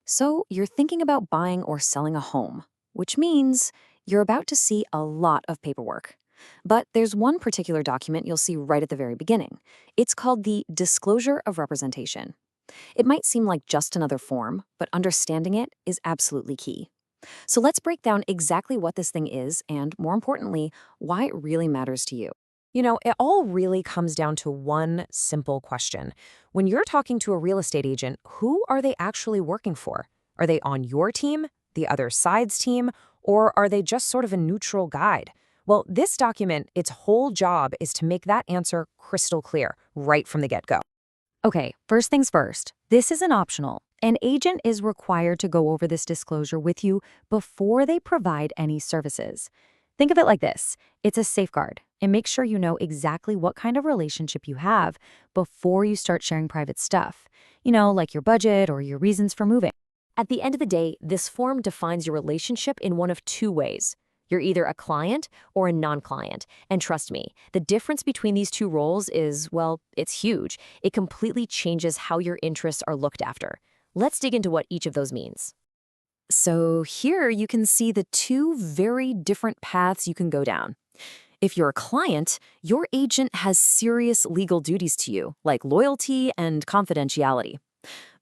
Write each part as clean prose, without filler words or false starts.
So, you're thinking about buying or selling a home, which means you're about to see a lot of paperwork. But there's one particular document you'll see right at the very beginning. It's called the Disclosure of Representation. It might seem like just another form, but understanding it is absolutely key. So, let's break down exactly what this thing is and, more importantly, why it really matters to you. It all really comes down to one simple question. When you're talking to a real estate agent, who are they actually working for? Are they on your team, the other side's team, or are they just sort of a neutral guide? Well, this document, its whole job is to make that answer crystal clear right from the get-go. Okay, first things first, this isn't optional. An agent is required to go over this disclosure with you before they provide any services. Think of it like this. It's a safeguard. It makes sure you know exactly what kind of relationship you have before you start sharing private stuff. Like your budget or your reasons for moving. At the end of the day, this form defines your relationship in one of two ways. You're either a client or a non-client. And trust me, the difference between these two roles is, well, it's huge. It completely changes how your interests are looked after. Let's dig into what each of those means. So here you can see the two very different paths you can go down. If you're a client, your agent has serious legal duties to you, like loyalty and confidentiality.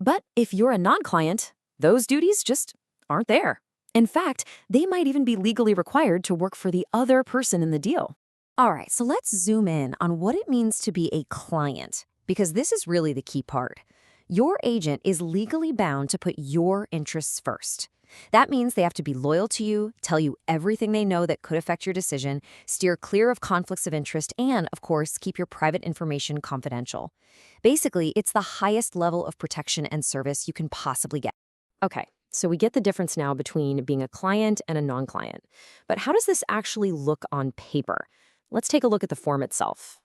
But if you're a non-client, those duties just aren't there. In fact, they might even be legally required to work for the other person in the deal. All right, so let's zoom in on what it means to be a client, because this is really the key part. Your agent is legally bound to put your interests first. That means they have to be loyal to you, tell you everything they know that could affect your decision, steer clear of conflicts of interest, and, of course, keep your private information confidential. Basically, it's the highest level of protection and service you can possibly get. Okay, so we get the difference now between being a client and a non-client. But how does this actually look on paper? Let's take a look at the form itself.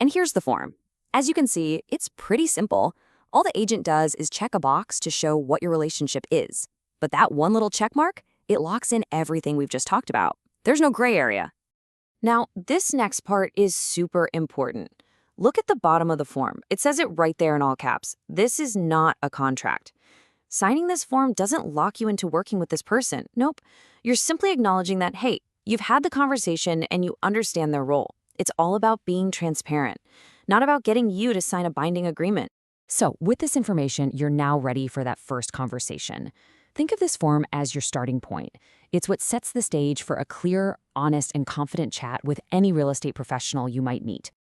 And here's the form. As you can see, it's pretty simple. All the agent does is check a box to show what your relationship is. But that one little check mark, it locks in everything we've just talked about. There's no gray area. Now, this next part is super important. Look at the bottom of the form. It says it right there in all caps. This is not a contract. Signing this form doesn't lock you into working with this person. Nope. You're simply acknowledging that, hey, you've had the conversation and you understand their role. It's all about being transparent, not about getting you to sign a binding agreement. So, with this information, you're now ready for that first conversation. Think of this form as your starting point. It's what sets the stage for a clear, honest, and confident chat with any real estate professional you might meet.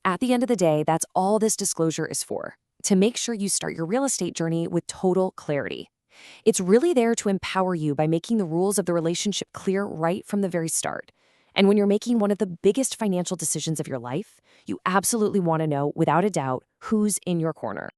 At the end of the day, that's all this disclosure is for, to make sure you start your real estate journey with total clarity. It's really there to empower you by making the rules of the relationship clear right from the very start. And when you're making one of the biggest financial decisions of your life, you absolutely want to know, without a doubt, who's in your corner.